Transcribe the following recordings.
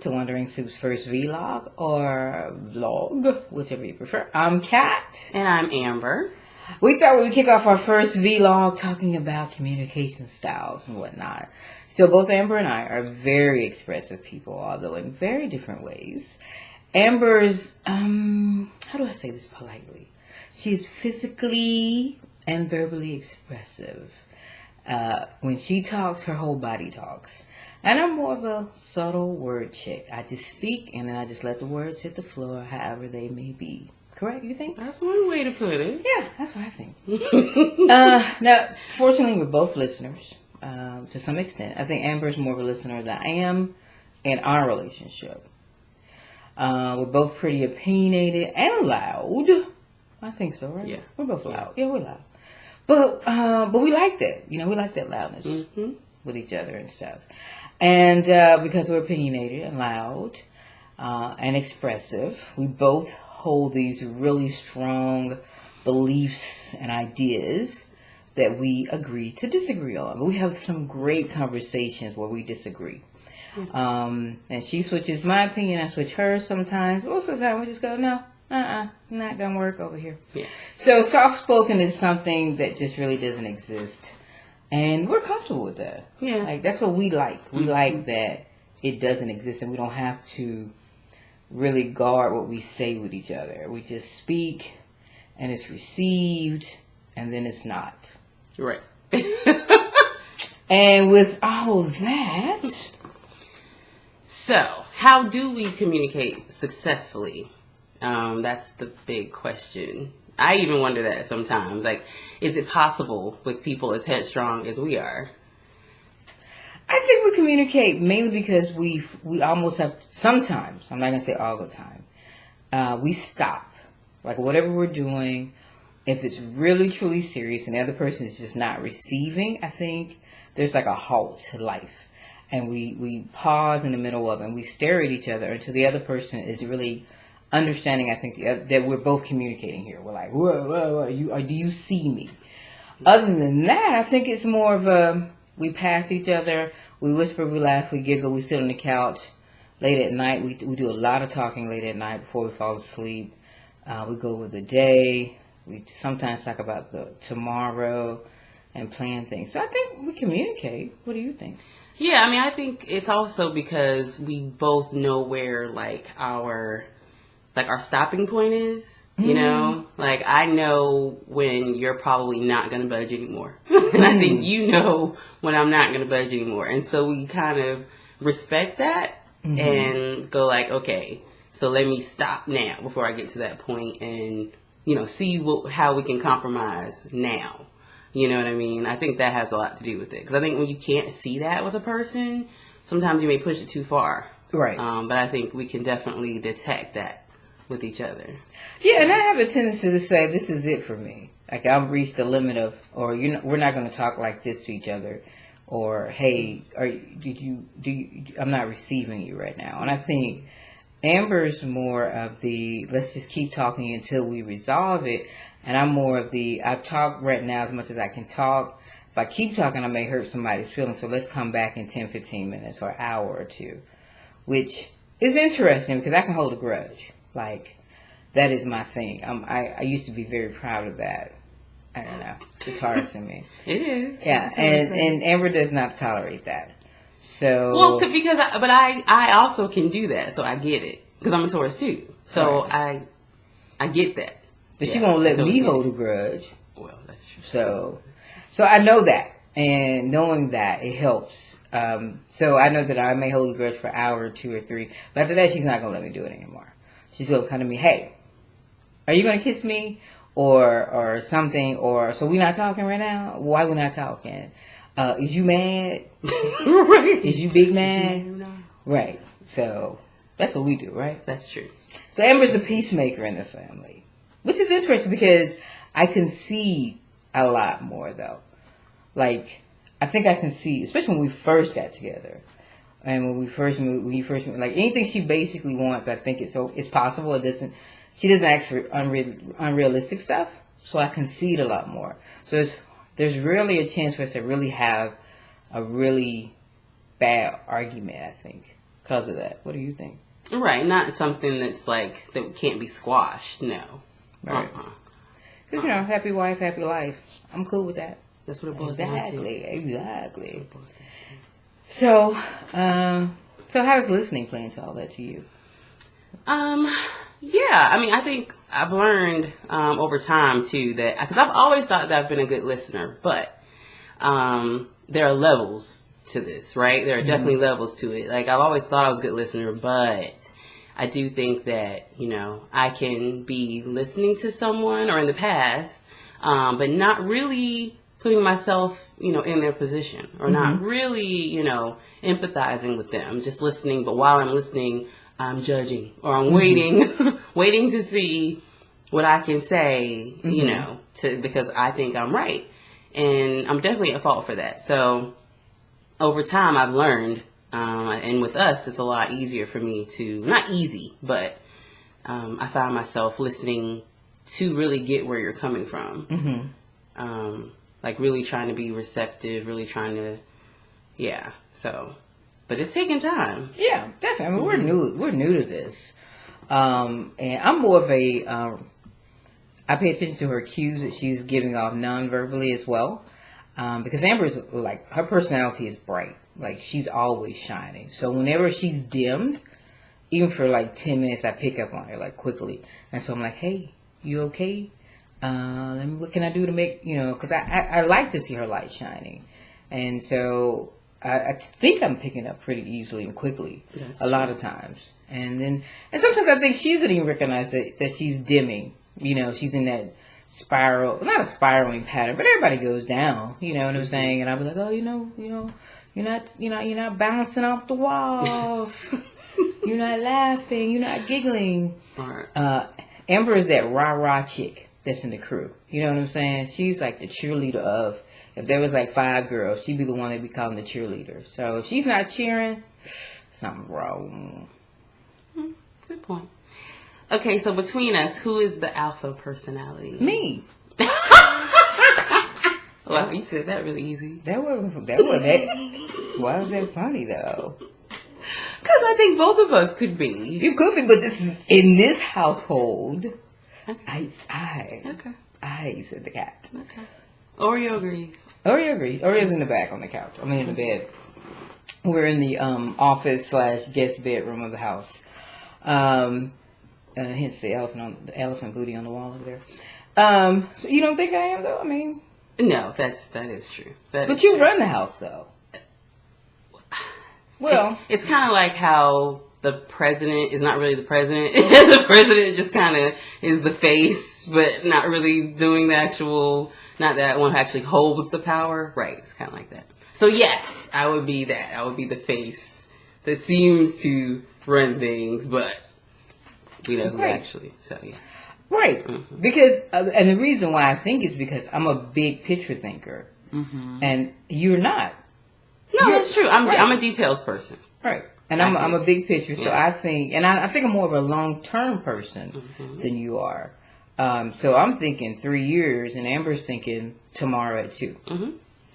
to Wondering Soup's first Vlog or vlog, whichever you prefer. I'm Kat. And I'm Amber. We thought we would kick off our first Vlog talking about communication styles and whatnot. So both Amber and I are very expressive people, although in very different ways. Amber's, how do I say this politely? She is physically and verbally expressive. When she talks, her whole body talks. And I'm more of a subtle word chick. I just speak and then I just let the words hit the floor however they may be. Correct, you think? That's one way to put it. Yeah, that's what I think. Now, fortunately, we're both listeners to some extent. I think Amber's more of a listener than I am in our relationship. We're both pretty opinionated and loud. I think so, right? Yeah. We're both loud. Yeah, we're loud. But we like that. You know, we like that loudness with each other and stuff. And because we're opinionated and loud and expressive, we both hold these really strong beliefs and ideas that we agree to disagree on. But we have some great conversations where we disagree. And she switches my opinion, I switch hers sometimes. Most of the time we just go, no, not gonna work over here. Yeah. So soft-spoken is something that just really doesn't exist. And we're comfortable with that. Yeah. Like, that's what we like. We like that it doesn't exist and we don't have to really guard what we say with each other. We just speak and it's received and then it's not. Right. And with all that... So, how do we communicate successfully? That's the big question. I even wonder that sometimes. Like, is it possible with people as headstrong as we are? I think we communicate mainly because we almost have, sometimes, I'm not going to say all the time, we stop. Like, whatever we're doing, if it's really, truly serious and the other person is just not receiving, I think there's like a halt to life. And we pause in the middle of it and we stare at each other until the other person is really understanding, I think, that we're both communicating here. We're like, whoa, do you see me? Other than that, I think it's more of a, we pass each other, we whisper, we laugh, we giggle, we sit on the couch late at night. We do a lot of talking late at night before we fall asleep. We go over the day. We sometimes talk about the tomorrow and plan things. So I think we communicate. What do you think? Yeah, I mean, I think it's also because we both know where, like, our stopping point is, you know? Like, I know when you're probably not going to budge anymore. And I think you know when I'm not going to budge anymore. And so we kind of respect that and go like, okay, so let me stop now before I get to that point and, you know, see how we can compromise now. You know what I mean? I think that has a lot to do with it. Because I think when you can't see that with a person, sometimes you may push it too far. Right. But I think we can definitely detect that with each other. Yeah, and I have a tendency to say, this is it for me. Like, I've reached the limit of, or we're not going to talk like this to each other. Or, hey, I'm not receiving you right now. And I think Amber's more of the, let's just keep talking until we resolve it. And I'm more of the, I've talked right now as much as I can talk. If I keep talking, I may hurt somebody's feelings. So let's come back in 10, 15 minutes or an hour or two. Which is interesting because I can hold a grudge. Like, that is my thing. I used to be very proud of that. I don't know. It's a Taurus in me. It is. Yeah, and Amber does not tolerate that. So... Well, because I also can do that. So I get it. Because I'm a Taurus too. So right. I get that. But she won't let me hold a grudge. Well, that's true. So I know that. And knowing that, it helps. So I know that I may hold a grudge for an hour or two or three. But after that, she's not going to let me do it anymore. She's going to come to me, hey, are you going to kiss me? Or something. Or, so we not talking right now? Why we not talking? Is you mad? Right. Is you big mad? Right. So that's what we do, right? That's true. So Amber's a peacemaker in the family. Which is interesting because I concede a lot more, though. Like, I think I concede, especially when we first got together. And when you first moved, like, anything she basically wants, I think it's possible. She doesn't ask for unrealistic stuff. So I concede a lot more. So there's really a chance for us to really have a really bad argument, I think. because of that. What do you think? Right, not something that's like that can't be squashed. No, Right. Because happy wife, happy life. I'm cool with that. That's what it boils down to. Exactly. So, so how does listening play into all that to you? Yeah, I mean, I think I've learned over time too that because I've always thought that I've been a good listener, but there are levels to this, right? There are definitely levels to it. Like I've always thought I was a good listener, but I do think that I can be listening to someone or in the past, but not really putting myself, in their position or not really, empathizing with them, just listening. But while I'm listening, I'm judging or I'm waiting to see what I can say, because I think I'm right. And I'm definitely at fault for that. So over time I've learned, and with us, it's a lot easier for me to, not easy, but I find myself listening to really get where you're coming from. Like really trying to be receptive, really trying to, but it's taking time. Yeah, definitely. I mean, we're new to this. And I'm more of a, I pay attention to her cues that she's giving off non-verbally as well. Because Amber's like, her personality is bright. Like she's always shining. So whenever she's dimmed, even for like 10 minutes, I pick up on her like quickly. And so I'm like, hey, you okay? What can I do to make, because I like to see her light shining. And so I think I'm picking up pretty easily and quickly. That's a lot of times. And sometimes I think she doesn't even recognize that she's dimming. She's in that spiral, not a spiraling pattern, but everybody goes down. You know what I'm saying? And I'll be like, oh, you're not bouncing off the walls. You're not laughing. You're not giggling. Amber is that rah-rah chick that's in the crew. You know what I'm saying? She's like the cheerleader of, if there was like 5 girls, she'd be the one they'd be calling the cheerleader. So if she's not cheering, something's wrong. Good point. Okay, so between us, who is the alpha personality? Me. Wow, you said that really easy. That wasn't why was that funny though? Because I think both of us could be. You could be, but this is in this household. Okay. I said the cat. Okay. Oreo agrees. Oreo's in the back on the couch. I mean in the bed. We're in the office / guest bedroom of the house. Hence the elephant booty on the wall over there. So you don't think I am though? I mean, no, that is true. But you run the house though. Well, it's kind of like how the president is not really the president. The president just kind of is the face, but not really doing the actual. Not that one who actually holds the power. Right? It's kind of like that. So yes, I would be that. I would be the face that seems to run things, but we know who actually. So yeah. Right. Mm-hmm. Because, and the reason why I think is because I'm a big picture thinker, and you're not. No, that's true. I'm a details person. Right. And I'm a big picture, so I think, and I think I'm more of a long-term person than you are. So I'm thinking 3 years, and Amber's thinking tomorrow at 2.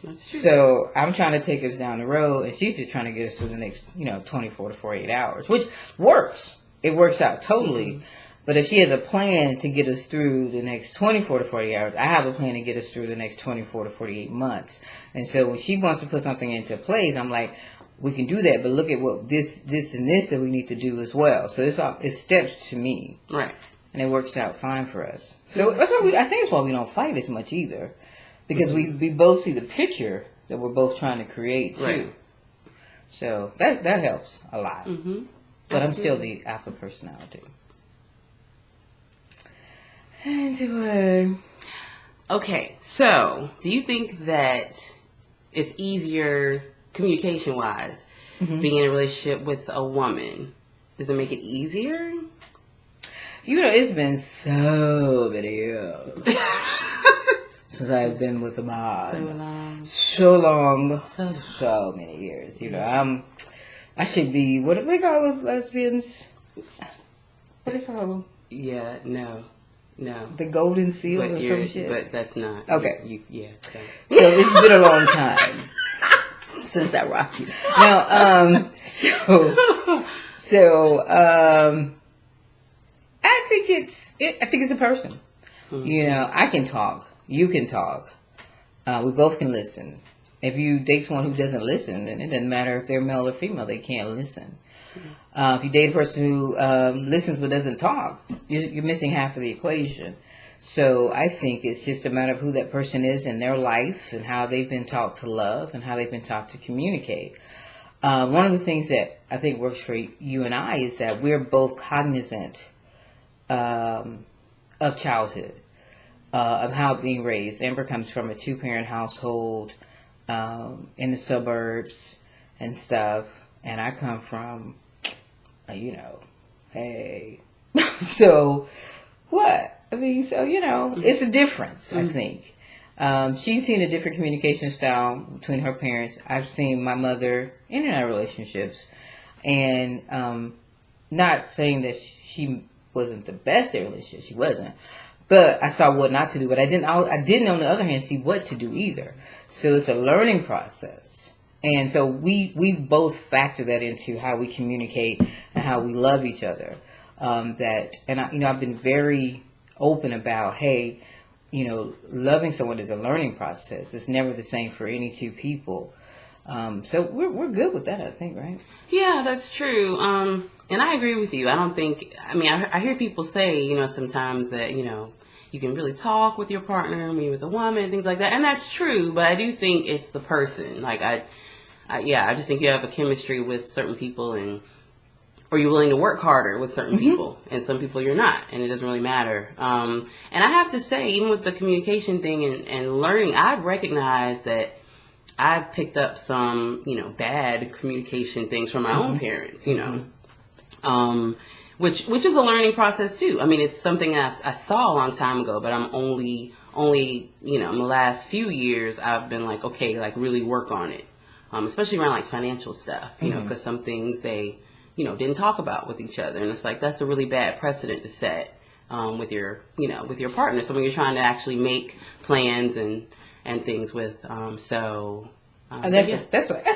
That's true. So I'm trying to take us down the road, and she's just trying to get us through the next, 24 to 48 hours, which works. It works out totally. But if she has a plan to get us through the next 24 to 48 hours, I have a plan to get us through the next 24 to 48 months. And so when she wants to put something into place, I'm like, we can do that, but look at what this, and this that we need to do as well. So it's steps to me. Right. And it works out fine for us. So that's why I think it's why we don't fight as much either. Because we both see the picture that we're both trying to create too. Right. So that helps a lot. But I'm still the alpha personality. Okay, so do you think that it's easier communication-wise being in a relationship with a woman? Does it make it easier? It's been so many years since I've been with a man. So long. So many years. I should be, what do they call those lesbians? What do they call them? Yeah, no. The golden seal or some shit? But that's not. Okay. Okay. So it's been a long time. since I rock you. No, I think it's a person. Mm-hmm. You know, I can talk. You can talk. We both can listen. If you date someone who doesn't listen, then it doesn't matter if they're male or female, they can't listen. If you date a person who listens but doesn't talk, you're missing half of the equation. So I think it's just a matter of who that person is in their life and how they've been taught to love and how they've been taught to communicate. One of the things that I think works for you and I is that we're both cognizant of childhood, of how being raised. Amber comes from a 2-parent household in the suburbs and stuff, and I come from, hey. So what? I mean, so, it's a difference, I think. She's seen a different communication style between her parents. I've seen my mother in and out of relationships. And not saying that she wasn't the best at relationships. She wasn't. But I saw what not to do. But I didn't, on the other hand, see what to do either. So it's a learning process. And so we both factor that into how we communicate and how we love each other. I've been very open about, hey, loving someone is a learning process. It's never the same for any two people. So we're good with that, I think, right? Yeah, that's true. And I agree with you. I hear people say, sometimes that, you can really talk with your partner, maybe with a woman, things like that. And that's true, but I do think it's the person. Like, I just think you have a chemistry with certain people or you're willing to work harder with certain people, and some people you're not, and it doesn't really matter. And I have to say, even with the communication thing and learning, I've recognized that I've picked up some, bad communication things from my own parents, which is a learning process too. I mean, it's something I saw a long time ago, but I'm only, in the last few years, I've been like, okay, like really work on it, especially around like financial stuff, because some things they didn't talk about with each other. And it's like, that's a really bad precedent to set with your partner. So when you're trying to actually make plans and things with, that's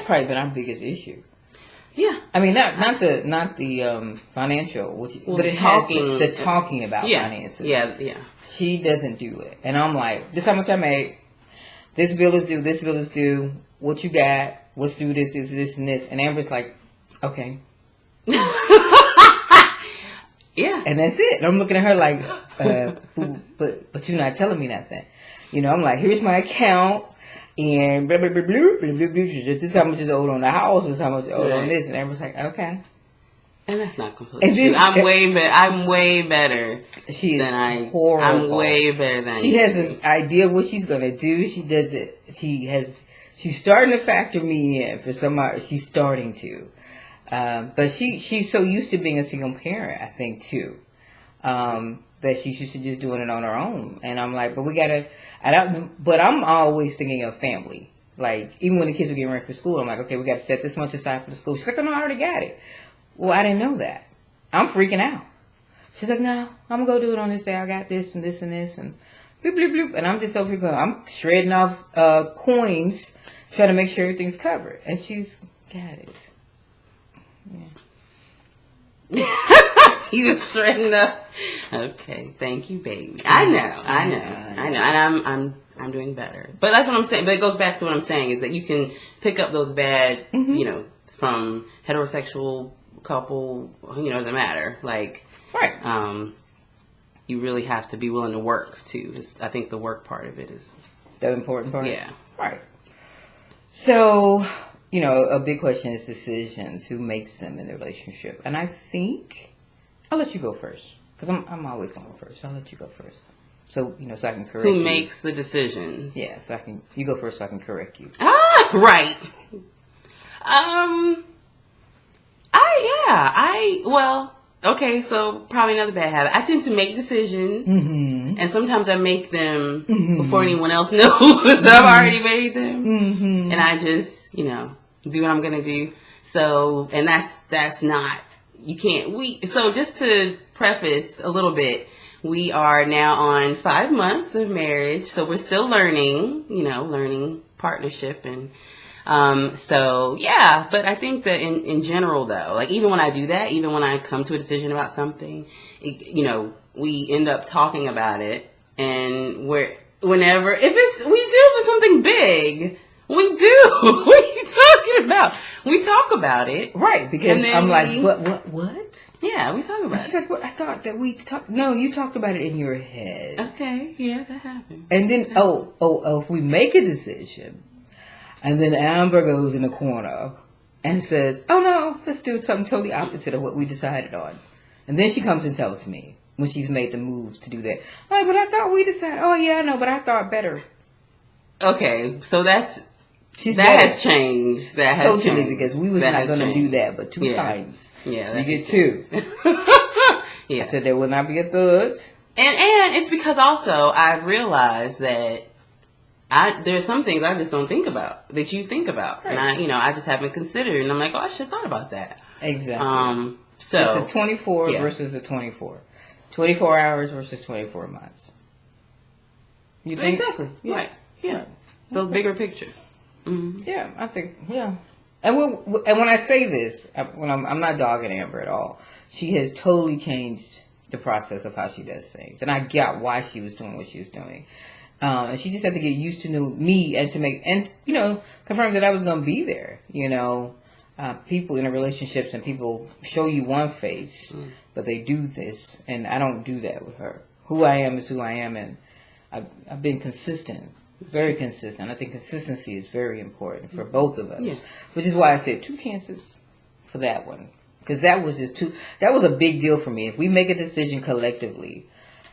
probably been our biggest issue. Yeah. I mean, not the financial, but it has the talking about finances. Yeah. She doesn't do it. And I'm like, this is how much I make. This bill is due. This bill is due. What you got? Let's do this, and this. And Amber's like, okay. Yeah. And that's it. And I'm looking at her like, but you're not telling me nothing. I'm like, here's my account, and blah, blah, blah, blah, blah, blah, blah. This is how much is owed on the house, this is how much is owed on this. And Amber's like, okay. And that's not completely true. I'm way better. She is horrible. I'm way better than she has an idea of what she's going to do. She does it. She's starting to factor me in for somebody. She's starting to. But she's so used to being a single parent, I think, too, that she's used to just doing it on her own. And I'm like, but but I'm always thinking of family. Like, even when the kids were getting ready for school, I'm like, okay, we got to set this much aside for the school. She's like, oh, no, I already got it. Well, I didn't know that. I'm freaking out. She's like, no, I'm going to go do it on this day. I got this and this and this and bloop, bloop, bloop. And I'm just over here going, I'm shredding off coins, trying to make sure everything's covered. And she's got it. Yeah. He was shredding up. Okay, thank you, baby. I know. And I'm doing better. But that's what I'm saying. But it goes back to what I'm saying is that you can pick up those bad, from heterosexual couple, doesn't matter. Like, right. You really have to be willing to work too. I think the work part of it is the important part. Yeah. Right. So, a big question is decisions. Who makes them in the relationship? And I think I'll let you go first because I'm always going first. I'll let you go first. So so I can correct you. Who makes the decisions? Yeah. So you go first so I can correct you. Right. Okay, so probably another bad habit. I tend to make decisions, and sometimes I make them before anyone else knows that I've already made them, and I just, do what I'm gonna do. So, and that's not, you can't. So just to preface a little bit, we are now on 5 months of marriage, so we're still learning, learning partnership and So yeah, but I think that in general though, like even when I do that, even when I come to a decision about something, we end up talking about it, and whenever if we do for something big. We do. What are you talking about? We talk about it. Right, because I'm like, what? Yeah, we talk about She's it. like, what? I thought that we talked. No, you talked about it in your head. Okay, yeah, that happened. And then, if we make a decision, and then Amber goes in the corner and says, oh no, let's do something totally opposite of what we decided on. And then she comes and tells me when she's made the move to do that. I'm like, but I thought we decided. Oh yeah, I know, but I thought better. Okay, so that better. has changed. That has totally changed. Because we was not going to do that, but two times. Yeah, you get two. Yeah. I said there will not be a third. And it's because also I've realized that there's some things I just don't think about that you think about, right. And I just haven't considered, and I'm like, oh, I should have thought about that. Exactly. So it's a 24 versus a 24, 24 hours versus 24 months. You think exactly? Yeah. Right. Yeah. The bigger picture. Mm-hmm. Yeah, I think. Yeah. And when I say this, I'm not dogging Amber at all. She has totally changed the process of how she does things, and I get why she was doing what she was doing. And she just had to get used to me and confirm that I was going to be there. People in relationships and people show you one face, but they do this, and I don't do that with her. Who I am is who I am, and I've been consistent. Very consistent. I think consistency is very important for both of us. Yeah. Which is why I said 2 chances for that one. Because that was that was a big deal for me. If we make a decision collectively,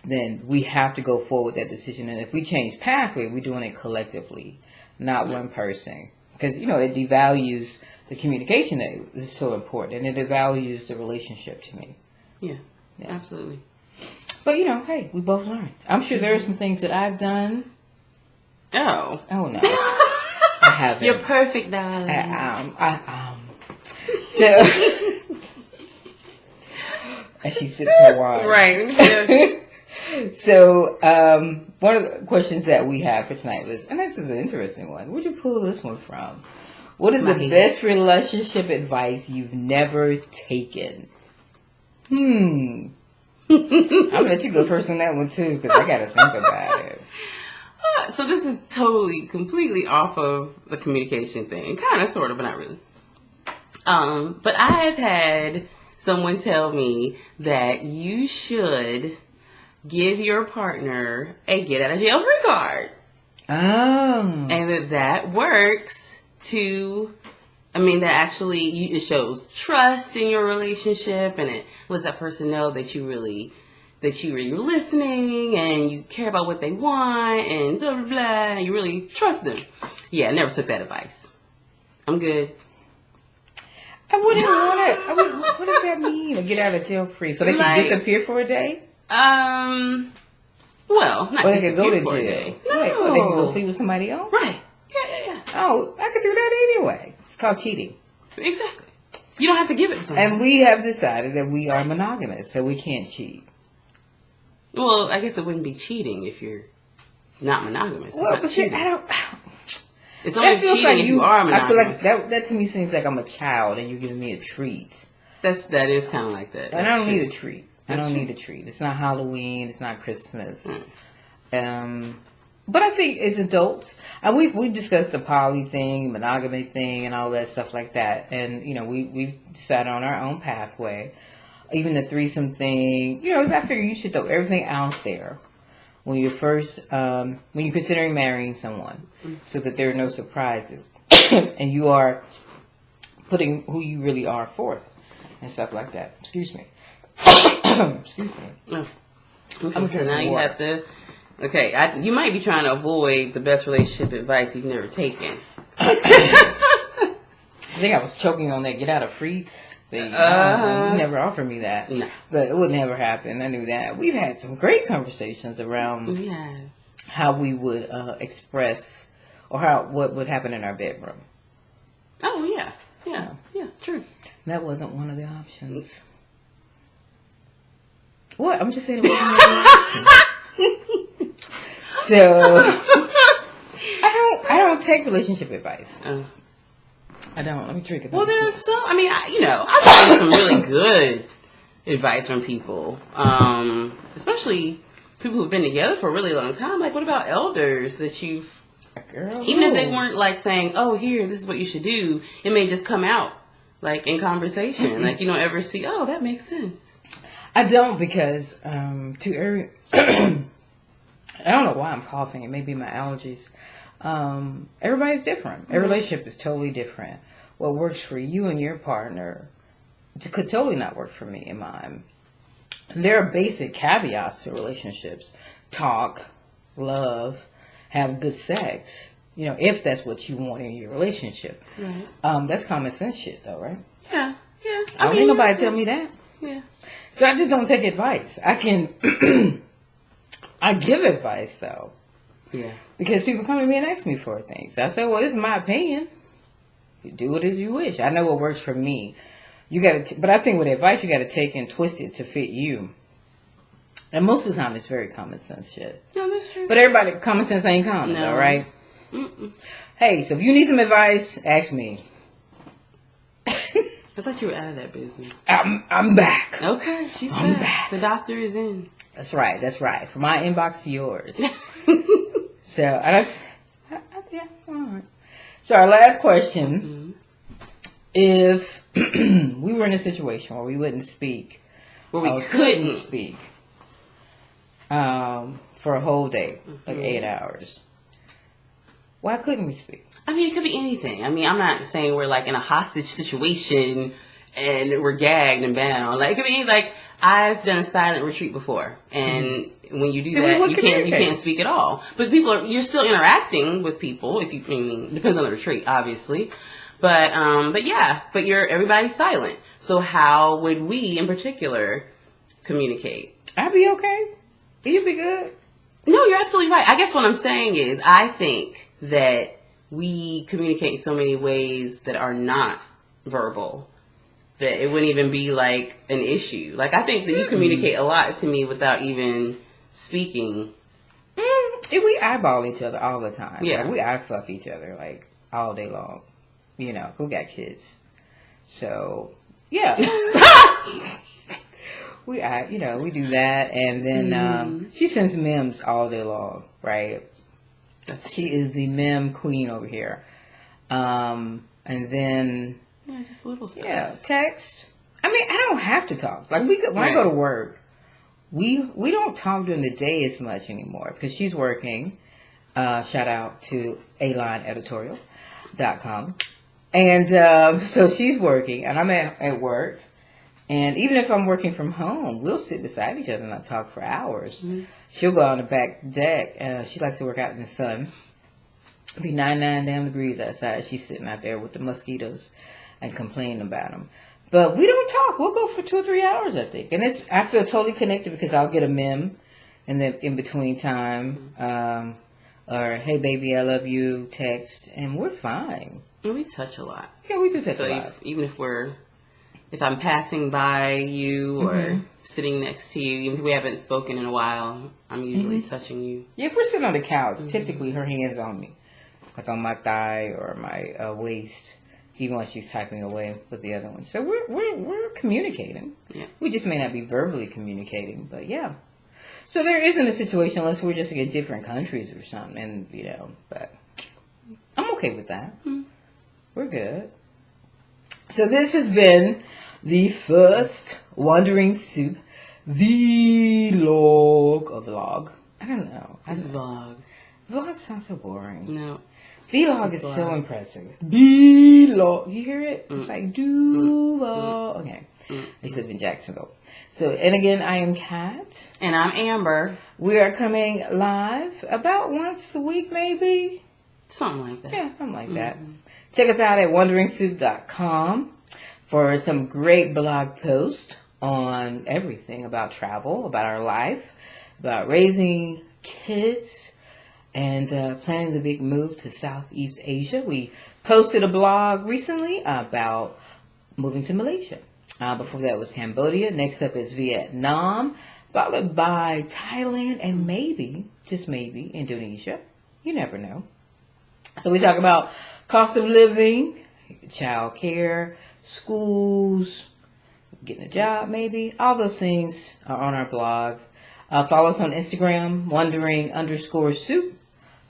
then we have to go forward with that decision. And if we change pathway, we're doing it collectively, not one person. Because, it devalues the communication that is so important. And it devalues the relationship to me. Yeah. Absolutely. But, hey, we both learn. I'm sure there are some things that I've done. Oh no, I haven't. You're perfect, darling. So, and she sips her wine. Right. So, one of the questions that we have for tonight was, and this is an interesting one. Where'd you pull this one from? What is the best relationship advice you've never taken? I'm gonna let you go first on that one too, because I gotta think about it. So this is completely off of the communication thing. Kind of, sort of, but not really. But I have had someone tell me that you should give your partner a get out of jail free card. Oh. And that works that actually it shows trust in your relationship, and it lets that person know that you're listening and you care about what they want and blah, blah, blah, and you really trust them. Yeah, I never took that advice. I'm good. I wouldn't want it. What does that mean? To get out of jail free? So they can disappear for a day? Well, not or they can go to for jail. A day. No. Right. Or they can go sleep with somebody else? Right. Yeah. Oh, I could do that anyway. It's called cheating. Exactly. You don't have to give it to someone. And we have decided that we are monogamous, so we can't cheat. Well, I guess it wouldn't be cheating if you're not monogamous. Well, but I don't... It's only cheating like if you are monogamous. I feel like that to me seems like I'm a child and you're giving me a treat. That is kind of like that. And I don't need a treat. I don't need a treat. It's not Halloween. It's not Christmas. But I think as adults, and we discussed the poly thing, monogamy thing, and all that stuff like that. And we decided on our own pathway. Even the threesome thing, I figure you should throw everything out there when you're when you're considering marrying someone, so that there are no surprises, and you are putting who you really are forth and stuff like that. Excuse me. Excuse me. Oh. Okay, so now you have to. Okay, you might be trying to avoid the best relationship advice you've never taken. I think I was choking on that get out of free thing. You never offered me that. No. But it would never happen. I knew that. We've had some great conversations around how we would express or what would happen in our bedroom. Oh, yeah. Yeah, true. That wasn't one of the options. What? I'm just saying it wasn't one of the options. So, I don't take relationship advice. I don't. Let me drink it. Well, there's some. I mean, I've gotten some really good advice from people, especially people who've been together for a really long time. Like, what about elders that you've, even if they weren't like saying, "Oh, here, this is what you should do," it may just come out like in conversation. Mm-hmm. Like, you don't ever see, "Oh, that makes sense." I don't, because I don't know why I'm coughing. It may be my allergies. Everybody's different. Every relationship is totally different. What works for you and your partner could totally not work for me and mine. There are basic caveats to relationships. Talk, love, have good sex. If that's what you want in your relationship. Right. That's common sense shit, though, right? Yeah. I don't think nobody tell me that. Yeah. So I just don't take advice. I give advice, though. Yeah. Because people come to me and ask me for things. I say, well, this is my opinion. You do it as you wish. I know what works for me. But I think with advice, you got to take and twist it to fit you. And most of the time, it's very common sense shit. No, that's true. But common sense ain't common, though, right? Mm-mm. Hey, so if you need some advice, ask me. I thought you were out of that business. I'm back. Okay, I'm back. The doctor is in. That's right. From my inbox to yours. So, yeah, all right. So our last question, if we were in a situation where we wouldn't speak, where we couldn't speak, for a whole day, like 8 hours, why couldn't we speak? I mean, it could be anything. I mean, I'm not saying we're like in a hostage situation and we're gagged and bound. Like, it could be like, I've done a silent retreat before, and when you do that, you can't speak at all. But you're still interacting with people. Depends on the retreat, obviously. But everybody's silent. So how would we, in particular, communicate? I'd be okay. You'd be good. No, you're absolutely right. I guess what I'm saying is, I think that we communicate in so many ways that are not verbal, that it wouldn't even be like an issue. Like, I think that you communicate a lot to me without even speaking. We eyeball each other all the time. Yeah. Like, we eye fuck each other like all day long. We got kids. So, yeah. we do that, and then she sends memes all day long, right? She is the meme queen over here. And then just little stuff. Yeah, text. I mean, I don't have to talk. Like, when I go to work, we don't talk during the day as much anymore because she's working. Shout out to alineeditorial.com. And so she's working, and I'm at work. And even if I'm working from home, we'll sit beside each other and not talk for hours. Mm-hmm. She'll go on the back deck. She likes to work out in the sun. It'll be 99 damn degrees outside. She's sitting out there with the mosquitoes and complaining about them. But we don't talk. We'll go for 2 or 3 hours, I think. And I feel totally connected because I'll get a meme in the in between time. Or, hey, baby, I love you, text. And we're fine. And we touch a lot. Yeah, we do touch a lot. Even if I'm passing by you or sitting next to you, even if we haven't spoken in a while, I'm usually touching you. Yeah, if we're sitting on the couch, typically her hand's on me. Like on my thigh or my waist, even when she's typing away with the other one. So we're communicating. Yeah. We just may not be verbally communicating, but yeah. So there isn't a situation unless we're just in different countries or something, and but I'm okay with that. We're good. So this has been the first Wandering Soup Veeelog or vlog. I don't know. It's vlog. Vlog sounds so boring. No. Veeelog is so impressive. Veeelog. You hear it? It's like Duval. Okay. I used to live in Jacksonville. So, and again, I am Kat. And I'm Amber. We are coming live about once a week, maybe. Something like that. Yeah, something like that. Check us out at wanderingsoup.com for some great blog posts on everything about travel, about our life, about raising kids, and planning the big move to Southeast Asia. We posted a blog recently about moving to Malaysia. Before that was Cambodia. Next up is Vietnam, followed by Thailand, and maybe, just maybe, Indonesia. You never know. So we talk about cost of living, child care, schools, getting a job maybe. All those things are on our blog. Follow us on Instagram, wondering_soup.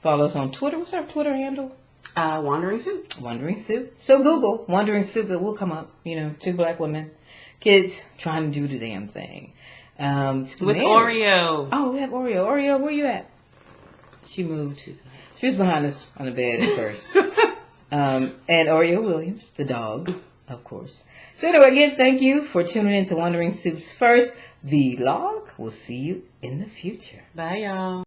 Follow us on Twitter. What's our Twitter handle? Wandering Soup. Wondering Soup. So Google Wondering Soup. It will come up. You know, 2 black women, kids trying to do the damn thing. With Oreo. Oh, we have Oreo. Oreo, where you at? She moved. She was behind us on the bed at first. And Oreo Williams, the dog, of course. So anyway, again, thank you for tuning in to Wondering Soup's first Veeelog. We'll see you in the future. Bye, y'all.